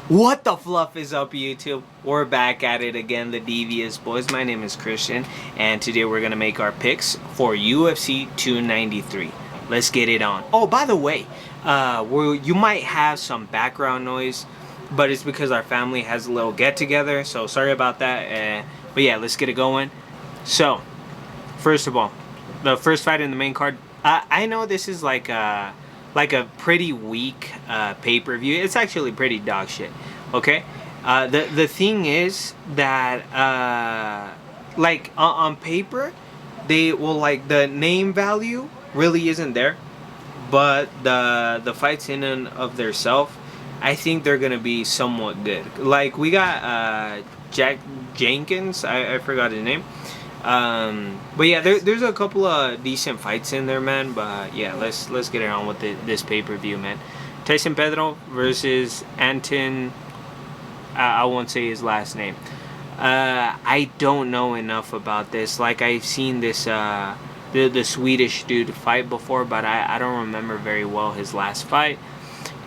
What the fluff is up, YouTube? We're back at it again, the DVS boys. My name is Christian, and today we're gonna make our picks for UFC 293. Let's get it on. Oh, by the way, you might have some background noise, but it's because our family has a little get together. So sorry about that. But yeah, let's get it going. So, first of all, the first fight in the main card. I know this is like a pretty weak pay-per-view. It's actually pretty dog shit. Okay, the thing is that like on paper, they will like the name value really isn't there, but the fights in and of their self, I think they're gonna be somewhat good. Like we got Jack Jenkins, I forgot his name. But yeah, there's a couple of decent fights in there, man. But yeah, let's get it on with this pay-per-view, man. Tyson Pedro versus Anton. I won't say his last name. I don't know enough about this. Like I've seen this the Swedish dude fight before, but I don't remember very well his last fight.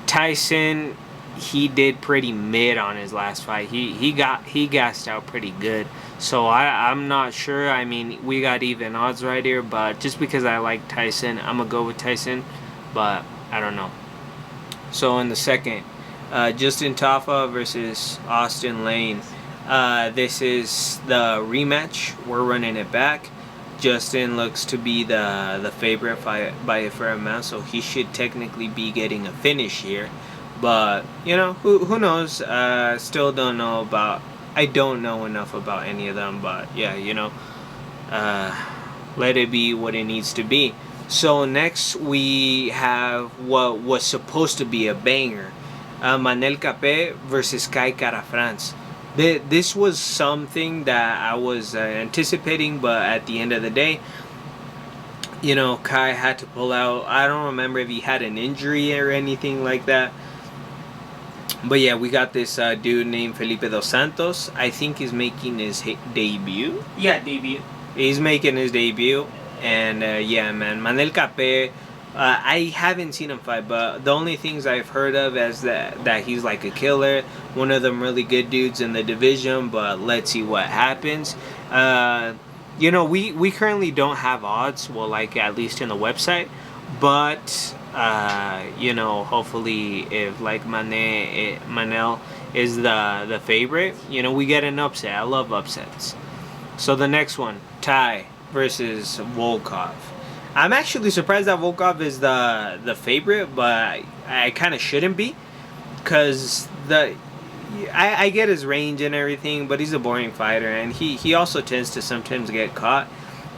Tyson, he did pretty mid on his last fight. He gassed out pretty good. So I'm not sure. I mean, we got even odds right here, but just because I like Tyson, I'm gonna go with Tyson. But I don't know. So in the second, Justin Tafa versus Austin Lane. This is the rematch. We're running it back. Justin looks to be the favorite by a fair amount, so he should technically be getting a finish here. But you know, who knows? Still don't know about. I don't know enough about any of them, but yeah, you know, let it be what it needs to be. So next we have what was supposed to be a banger, Manel Capé versus Kai Kara-France. This was something that I was anticipating, but at the end of the day, you know, Kai had to pull out. I don't remember if he had an injury or anything like that. But yeah, we got this dude named Felipe dos Santos. I think he's making his debut. Yeah, debut. He's making his debut. And yeah, man, Manel Capé, I haven't seen him fight, but the only things I've heard of is that he's like a killer. One of them really good dudes in the division, but let's see what happens. You know, we currently don't have odds, well, like at least in the website. But you know, hopefully if like Manel is the favorite, you know, we get an upset. I love upsets. So the next one, Ty versus Volkov. I'm actually surprised that Volkov is the favorite, but I kind of shouldn't be, because I get his range and everything, but he's a boring fighter, and he also tends to sometimes get caught,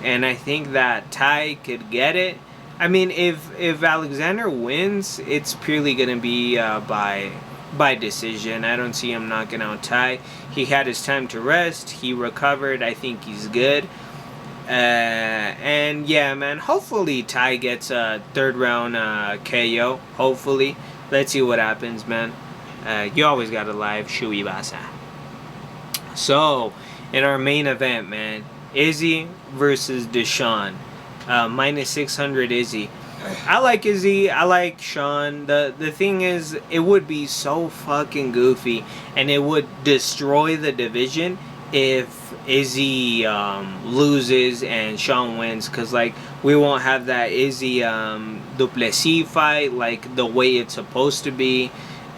and I think that Ty could get it. I mean, if Alexander wins, it's purely gonna be by decision. I don't see him knocking out Ty. He had his time to rest. He recovered. I think he's good. And yeah, man. Hopefully Ty gets a third round KO. Hopefully, let's see what happens, man. You always got a live Shui Basa. So in our main event, man, Izzy versus Deshaun. Minus 600 Izzy. I like Izzy. I like Sean. The thing is, it would be so fucking goofy, and it would destroy the division if Izzy loses and Sean wins, because like we won't have that Izzy Duplessis fight like the way it's supposed to be.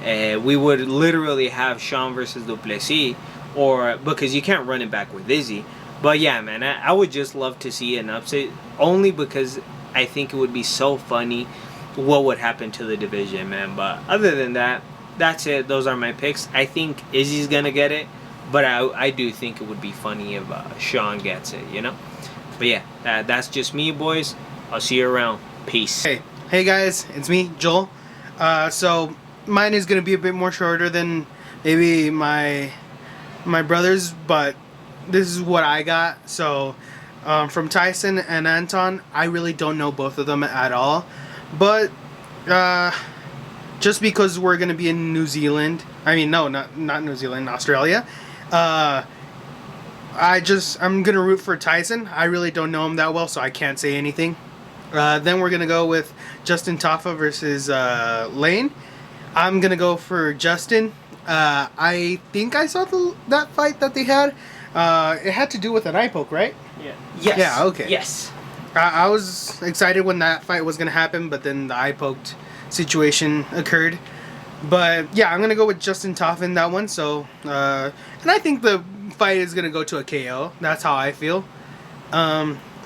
We would literally have Sean versus Duplessis, or because you can't run it back with Izzy. But yeah, man, I would just love to see an upset, only because I think it would be so funny what would happen to the division, man. But other than that, that's it. Those are my picks. I think Izzy's going to get it, but I do think it would be funny if Sean gets it, you know? But yeah, that's just me, boys. I'll see you around. Peace. Hey guys, it's me, Joel. So mine is going to be a bit more shorter than maybe my brother's, but this is what I got. So from Tyson and Anton, I really don't know both of them at all, but just because we're gonna be in New Zealand, I mean, no, not New Zealand, Australia, I'm gonna root for Tyson. I really don't know him that well, so I can't say anything. Then we're gonna go with Justin Tafa versus Lane. I'm gonna go for Justin. I think I saw that fight that they had. It had to do with an eye poke, right? Yeah. Yes. Yeah, okay. Yes. I was excited when that fight was going to happen, but then the eye poked situation occurred. But yeah, I'm going to go with Justin Toff in that one. So, and I think the fight is going to go to a KO. That's how I feel.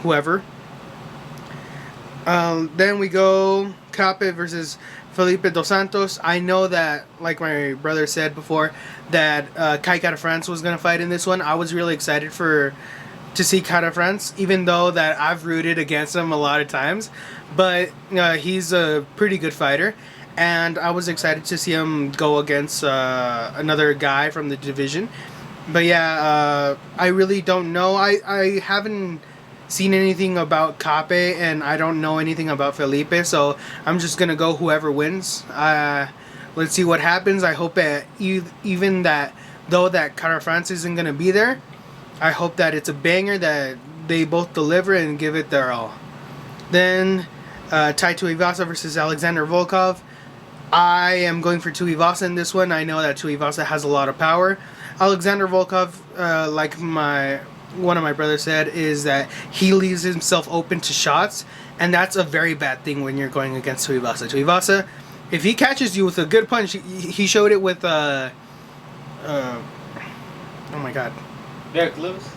Whoever. Then we go Cape versus Felipe Dos Santos. I know that, like my brother said before, that Kai Kara France was going to fight in this one. I was really excited to see Kara France, even though that I've rooted against him a lot of times. But he's a pretty good fighter. And I was excited to see him go against another guy from the division. But yeah, I really don't know. I haven't seen anything about Cape, and I don't know anything about Felipe, so I'm just gonna go whoever wins. Let's see what happens. I hope that even that, though that Kara France isn't gonna be there, I hope that it's a banger, that they both deliver and give it their all. Then Tai Tuivasa versus Alexander Volkov. I am going for Tuivasa in this one. I know that Tuivasa has a lot of power. Alexander Volkov, like one of my brothers said, is that he leaves himself open to shots, and that's a very bad thing when you're going against Tuivasa. Tuivasa, if he catches you with a good punch, he showed it with oh my god, Derek Lewis?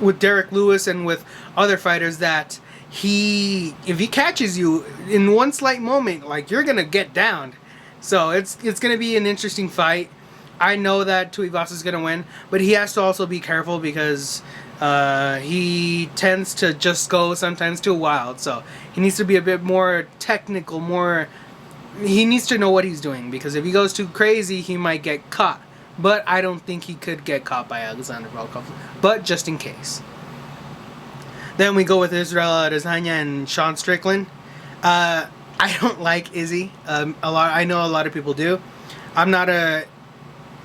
With Derek Lewis and with other fighters, that if he catches you in one slight moment, like, you're gonna get downed. So it's gonna be an interesting fight. I know that Tuivasa is gonna win, but he has to also be careful because he tends to just go sometimes too wild. So he needs to be a bit more technical, he needs to know what he's doing, because if he goes too crazy, he might get caught. But I don't think he could get caught by Alexander Volkov, but just in case. Then we go with Israel Adesanya and Sean Strickland. I don't like Izzy I know a lot of people do. I'm not a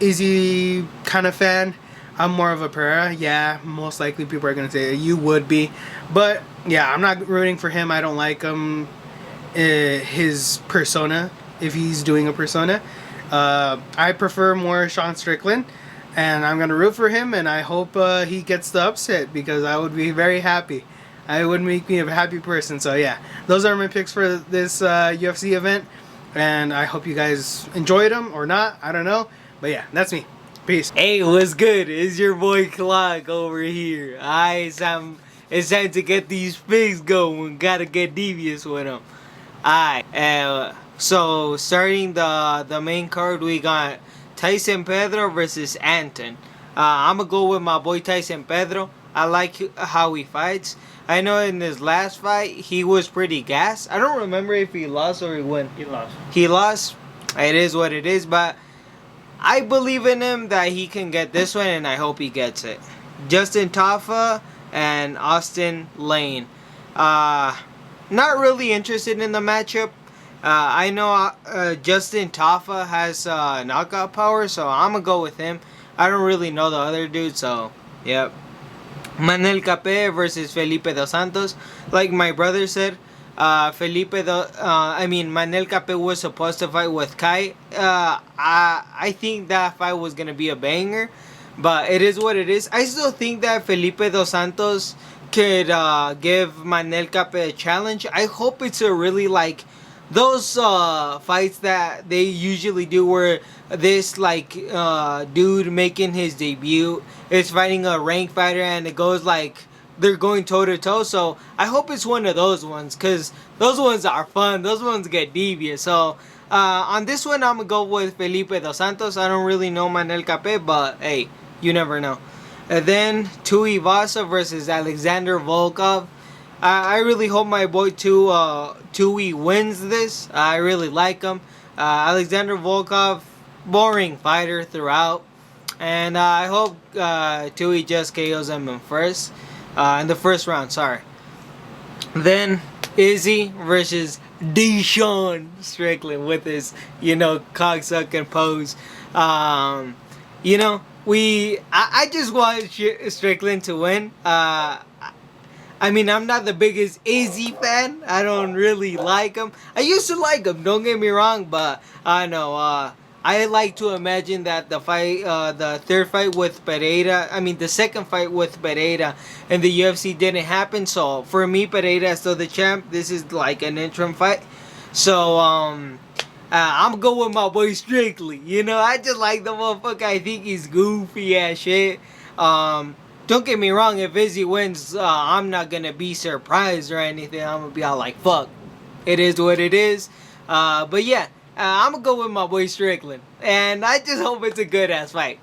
Izzy kind of fan. I'm more of a Pereira. Yeah, most likely people are going to say you would be. But yeah, I'm not rooting for him. I don't like him, his persona, if he's doing a persona. I prefer more Sean Strickland, and I'm going to root for him, and I hope he gets the upset, because I would be very happy. It would make me a happy person. So yeah, those are my picks for this UFC event, and I hope you guys enjoyed them or not. I don't know. But yeah, that's me. Peace. Hey, what's good? It's your boy Clark over here. It's time to get these picks going. Gotta get devious with them. Alright, so starting the main card, we got Tyson Pedro versus Anton. I'm gonna go with my boy Tyson Pedro. I like how he fights. I know in his last fight, he was pretty gassed. I don't remember if he lost or he won. He lost. He lost. It is what it is, but I believe in him that he can get this one, and I hope he gets it. Justin Tafa and Austin Lane. Not really interested in the matchup. I know Justin Tafa has knockout power, so I'm going to go with him. I don't really know the other dude, so yep. Manel Cape versus Felipe Dos Santos. Like my brother said, Manel Cape was supposed to fight with Kai. I think that fight was going to be a banger, but it is what it is. I still think that Felipe Dos Santos could give Manel Cape a challenge. I hope it's a really like those fights that they usually do, where this dude making his debut is fighting a ranked fighter, and it goes like they're going toe to toe. So I hope it's one of those ones, because those ones are fun. Those ones get devious. So on this one, I'm gonna go with Felipe Dos Santos. I don't really know Manel Cape, but hey, you never know. And then Tuivasa versus Alexander Volkov. I really hope my boy Tui wins this. I really like him. Alexander Volkov, boring fighter throughout. And I hope Tui just KOs him in the first round, sorry. Then Izzy versus Deshaun Strickland with his, cocksucking pose. I just want Strickland to win. I'm not the biggest Izzy fan. I don't really like him. I used to like him, don't get me wrong, but I know I like to imagine that the fight, the third fight with Pereira, I mean the second fight with Pereira and the UFC didn't happen. So for me, Pereira is still the champ. This is like an interim fight. So I'm going with my boy Strictly. You know, I just like the motherfucker. I think he's goofy as shit. Don't get me wrong. If Izzy wins, I'm not gonna be surprised or anything. I'm gonna be all like, fuck. It is what it is. But yeah, I'm gonna go with my boy Strickland. And I just hope it's a good ass fight.